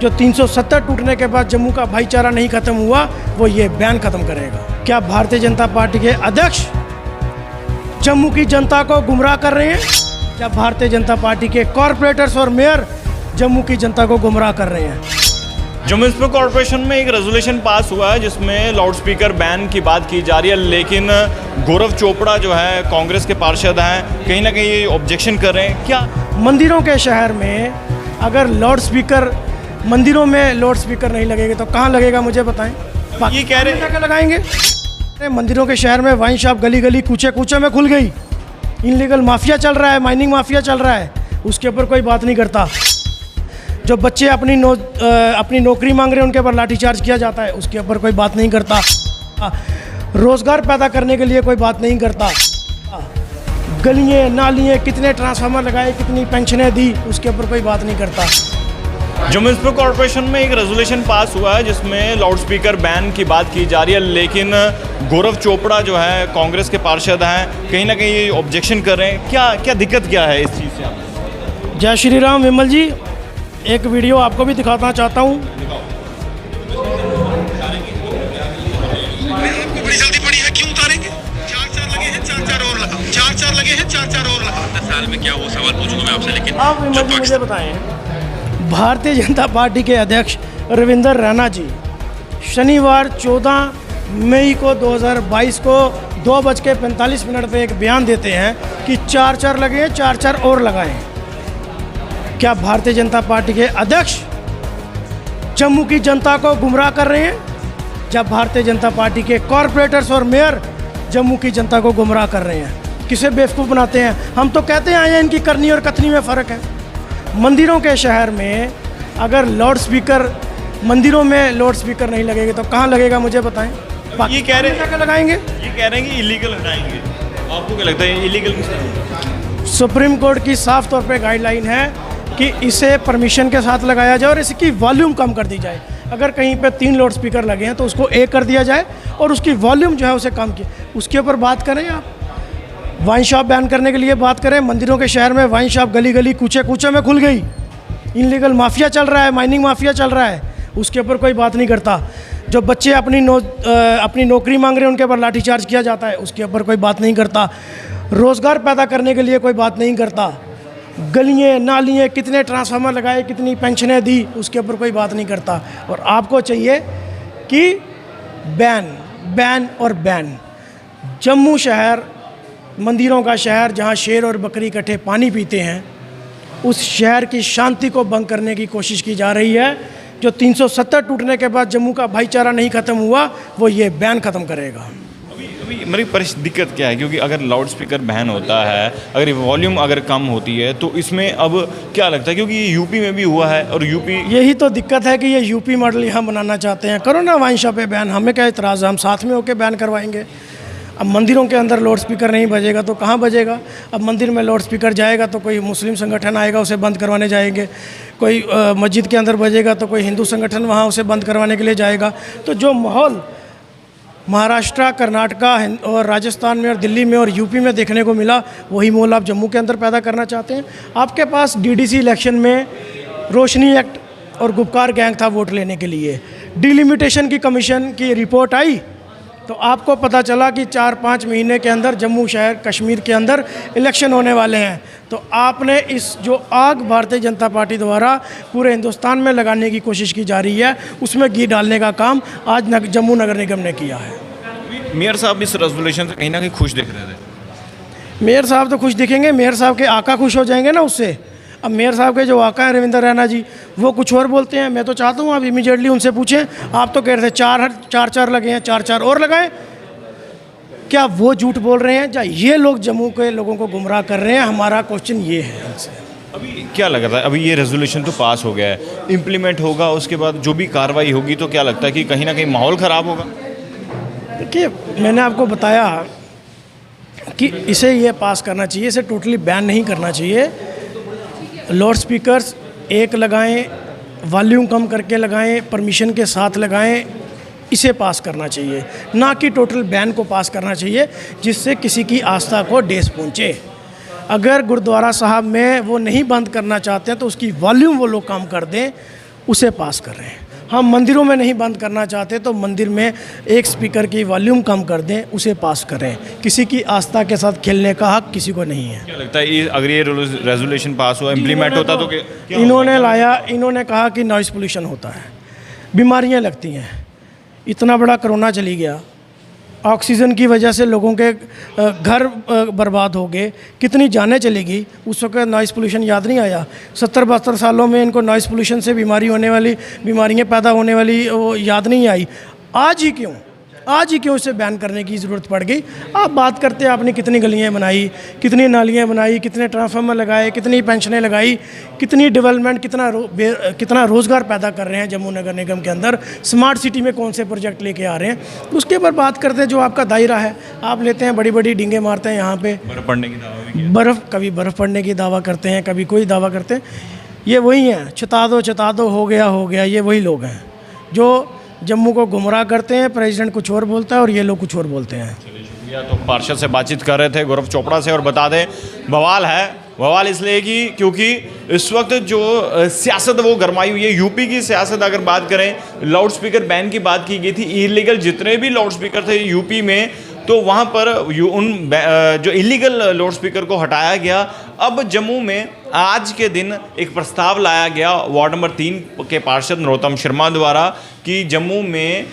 जो 370 टूटने के बाद जम्मू का भाईचारा नहीं खत्म हुआ, वो ये बैन खत्म करेगा। क्या भारतीय जनता पार्टी के अध्यक्ष जम्मू की जनता को गुमराह कर रहे हैं? क्या भारतीय जनता पार्टी के कॉरपोरेटर्स और मेयर जम्मू की जनता को गुमराह कर रहे हैं? जम्मू म्युनिसिपल कॉरपोरेशन में एक रेजोल्यूशन पास हुआ है जिसमें लाउड स्पीकर बैन की बात की जा रही है, लेकिन गौरव चोपड़ा जो है कांग्रेस के पार्षद हैं, कहीं ना कहीं ये ऑब्जेक्शन कर रहे हैं। क्या मंदिरों के शहर में अगर मंदिरों में लाउड स्पीकर नहीं लगेगा तो कहाँ लगेगा, मुझे बताएं। ये कह रहे हैं क्या लगाएंगे? मंदिरों के शहर में वाइन शॉप गली गली कूचे कूचे में खुल गई, इनलीगल माफिया चल रहा है, माइनिंग माफिया चल रहा है, उसके ऊपर कोई बात नहीं करता। जो बच्चे अपनी नौकरी मांग रहे हैं उनके ऊपर लाठीचार्ज किया जाता है, उसके ऊपर कोई बात नहीं करता। रोज़गार पैदा करने के लिए कोई बात नहीं करता। गलियाँ नालियाँ कितने ट्रांसफार्मर लगाए, कितनी पेंशनें दी, उसके ऊपर कोई बात नहीं करता। जम्मू म्युनिसिपल कॉरपोरेशन में एक रेजोल्यूशन पास हुआ है जिसमें लाउड स्पीकर बैन की बात की जा रही है, लेकिन गौरव चोपड़ा जो है कांग्रेस के पार्षद हैं, कहीं ना कहीं ये ऑब्जेक्शन कर रहे हैं। क्या दिक्कत क्या है इस चीज़ से? जय श्री राम। विमल जी, एक वीडियो आपको भी दिखाना चाहता हूँ। बड़ी जल्दी पड़ी है, क्यों उतारेंगे? चार लगे हैं, चार और लगाओ। चार लगे हैं, चार और लगाओ। 10 साल में क्या वो सवाल पूछूंगा मैं आपसे, लेकिन आप मुझे बताएं। भारतीय जनता पार्टी के अध्यक्ष रविंद्र रैना जी शनिवार 14 मई को 2022 को 2:45 पे एक बयान देते हैं कि चार लगे हैं, चार और लगाएं। क्या भारतीय जनता पार्टी के अध्यक्ष जम्मू की जनता को गुमराह कर रहे हैं? क्या भारतीय जनता पार्टी के कॉरपोरेटर्स और मेयर जम्मू की जनता को गुमराह कर रहे हैं? किसे बेवकूफ़ बनाते हैं? हम तो कहते हैं आए इनकी करनी और कथनी में फ़र्क है। मंदिरों के शहर में अगर मंदिरों में लाउड स्पीकर नहीं लगेगा तो कहाँ लगेगा, मुझे बताएं। ये कह रहे हैं क्या लगाएंगे? ये कह रहे हैं कि इलीगल हटाएंगे। आपको क्या लगता है इलीगल किस तरह? सुप्रीम कोर्ट की साफ तौर पे गाइडलाइन है कि इसे परमिशन के साथ लगाया जाए और इसकी वॉल्यूम कम कर दी जाए। अगर कहीं पे 3 लाउड स्पीकर लगे हैं तो उसको 1 कर दिया जाए और उसकी वॉल्यूम जो है उसे कम किया, उसके ऊपर बात करें। आप वाइन शॉप बैन करने के लिए बात करें। मंदिरों के शहर में वाइन शॉप गली गली कूचे कूचे में खुल गई, इनलीगल माफिया चल रहा है, माइनिंग माफिया चल रहा है, उसके ऊपर कोई बात नहीं करता। जो बच्चे अपनी नौकरी मांग रहे हैं उनके ऊपर लाठीचार्ज किया जाता है, उसके ऊपर कोई बात नहीं करता। रोज़गार पैदा करने के लिए कोई बात नहीं करता। गलियाँ नालियाँ कितने ट्रांसफार्मर लगाए, कितनी पेंशनें दी, उसके ऊपर कोई बात नहीं करता। और आपको चाहिए कि बैन और बैन। जम्मू शहर मंदिरों का शहर, जहाँ शेर और बकरी इकट्ठे पानी पीते हैं, उस शहर की शांति को भंग करने की कोशिश की जा रही है। जो 370 टूटने के बाद जम्मू का भाईचारा नहीं खत्म हुआ, वो ये बैन खत्म करेगा। अभी मेरी दिक्कत क्या है, क्योंकि अगर लाउड स्पीकर बैन होता है, अगर वॉल्यूम अगर कम होती है तो इसमें अब क्या लगता है, क्योंकि ये यूपी में भी हुआ है और यही तो दिक्कत है कि ये यूपी मॉडल यहाँ बनाना चाहते हैं। करो ना वाइन शॉप पे बैन, हमें क्या इतराज़ है, हम साथ में होकर बैन करवाएंगे। अब मंदिरों के अंदर लाउड स्पीकर नहीं बजेगा तो कहाँ बजेगा? अब मंदिर में लाउड स्पीकर जाएगा तो कोई मुस्लिम संगठन आएगा, उसे बंद करवाने जाएंगे। कोई मस्जिद के अंदर बजेगा तो कोई हिंदू संगठन वहाँ उसे बंद करवाने के लिए जाएगा। तो जो माहौल महाराष्ट्र, कर्नाटका और राजस्थान में और दिल्ली में और यूपी में देखने को मिला, वही माहौल आप जम्मू के अंदर पैदा करना चाहते हैं। आपके पास डीडीसी इलेक्शन में रोशनी एक्ट और गुपकार गैंग था वोट लेने के लिए। डिलिमिटेशन की कमीशन की रिपोर्ट आई तो आपको पता चला कि 4-5 महीने के अंदर जम्मू शहर कश्मीर के अंदर इलेक्शन होने वाले हैं। तो आपने इस जो आग भारतीय जनता पार्टी द्वारा पूरे हिंदुस्तान में लगाने की कोशिश की जा रही है, उसमें घी डालने का काम आज जम्मू नगर निगम ने किया है। मेयर साहब इस रेजोल्यूशन से कहीं ना कहीं खुश दिख रहे थे। मेयर साहब तो खुश दिखेंगे, मेयर साहब के आका खुश हो जाएंगे ना उससे। अब मेयर साहब के जो आका हैं रविंद्र रैना जी, वो कुछ और बोलते हैं। मैं तो चाहता हूँ आप इमीडिएटली उनसे पूछें। आप तो कह रहे थे चार लगे हैं, चार और लगाएं। क्या वो झूठ बोल रहे हैं या ये लोग जम्मू के लोगों को गुमराह कर रहे हैं? हमारा क्वेश्चन ये है उनसे। अभी क्या लग रहा है, अभी ये रेजोल्यूशन तो पास हो गया है, इम्प्लीमेंट होगा, उसके बाद जो भी कार्रवाई होगी तो क्या लगता है कि कहीं ना कहीं माहौल ख़राब होगा? देखिए, मैंने आपको बताया कि इसे ये पास करना चाहिए, इसे टोटली बैन नहीं करना चाहिए। लाउड स्पीकर्स 1 लगाएं, वॉल्यूम कम करके लगाएं, परमिशन के साथ लगाएं, इसे पास करना चाहिए, ना कि टोटल बैन को पास करना चाहिए जिससे किसी की आस्था को ठेस पहुंचे। अगर गुरुद्वारा साहब में वो नहीं बंद करना चाहते हैं तो उसकी वॉल्यूम वो लोग कम कर दें उसे पास कर रहे हैं। हम मंदिरों में नहीं बंद करना चाहते तो मंदिर में एक स्पीकर की वॉल्यूम कम कर दें, उसे पास करें। किसी की आस्था के साथ खेलने का हक किसी को नहीं है। क्या लगता है अगर ये रेजोल्यूशन पास हुआ, इम्प्लीमेंट होता तो क्या इन्होंने लाया, इन्होंने कहा कि नॉइज़ पोल्यूशन होता है, बीमारियां लगती हैं। इतना बड़ा कोरोना चली गया, ऑक्सीजन की वजह से लोगों के घर बर्बाद हो गए, कितनी जानें चली गई। उस वक्त नॉइज़ पोल्यूशन याद नहीं आया। 70-72 सालों में इनको नॉइज़ पोल्यूशन से बीमारियां पैदा होने वाली वो याद नहीं आई। आज ही क्यों इसे बैन करने की ज़रूरत पड़ गई। आप बात करते हैं आपने कितनी गलियां बनाई, कितनी नालियां बनाई, कितने ट्रांसफार्मर लगाए, कितनी पेंशनें लगाई, कितनी डेवलपमेंट, कितना रोज़गार पैदा कर रहे हैं जम्मू नगर निगम के अंदर। स्मार्ट सिटी में कौन से प्रोजेक्ट लेके आ रहे हैं, उसके ऊपर बात करते हैं। जो आपका दायरा है, आप लेते हैं बड़ी बड़ी डींगे मारते हैं यहाँ पे, बर्फ पड़ने की दावा भी किया। कभी बर्फ़ पड़ने की दावा करते हैं, कभी कोई दावा करते हैं। ये वही हैं, चता दो हो गया, ये वही लोग हैं जो जम्मू को गुमराह करते हैं। प्रेसिडेंट कुछ और बोलता है और ये लोग कुछ और बोलते हैं। चलिए शुक्रिया। तो पार्षद से बातचीत कर रहे थे गौरव चोपड़ा से। और बता दें बवाल इसलिए कि क्योंकि इस वक्त जो सियासत वो गरमाई हुई है, यूपी की सियासत अगर बात करें, लाउड स्पीकर बैन की बात की गई थी। इलीगल जितने भी लाउड स्पीकर थे यूपी में, तो वहाँ पर जो इलीगल लाउड स्पीकर को हटाया गया। अब जम्मू में आज के दिन एक प्रस्ताव लाया गया वार्ड नंबर 3 के पार्षद नरोत्तम शर्मा द्वारा कि जम्मू में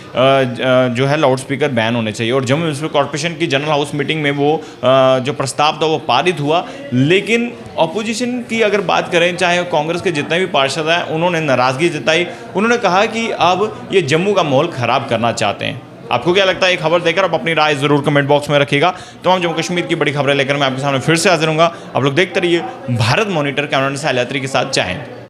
जो है लाउड स्पीकर बैन होने चाहिए। और जम्मू म्यूनिसिपल कॉर्पोरेशन की जनरल हाउस मीटिंग में वो जो प्रस्ताव था वो पारित हुआ। लेकिन अपोजिशन की अगर बात करें, चाहे कांग्रेस के जितने भी पार्षद हैं, उन्होंने नाराज़गी जताई। उन्होंने कहा कि अब ये जम्मू का माहौल ख़राब करना चाहते हैं। आपको क्या लगता है? ये खबर देकर आप अपनी राय ज़रूर कमेंट बॉक्स में रखिएगा। तमाम जम्मू कश्मीर की बड़ी खबरें लेकर मैं आपके सामने फिर से हाजिर हूँगा। आप लोग देखते रहिए भारत मॉनिटर, कैमरा मैन साहिल यात्री के साथ। जय हिंद।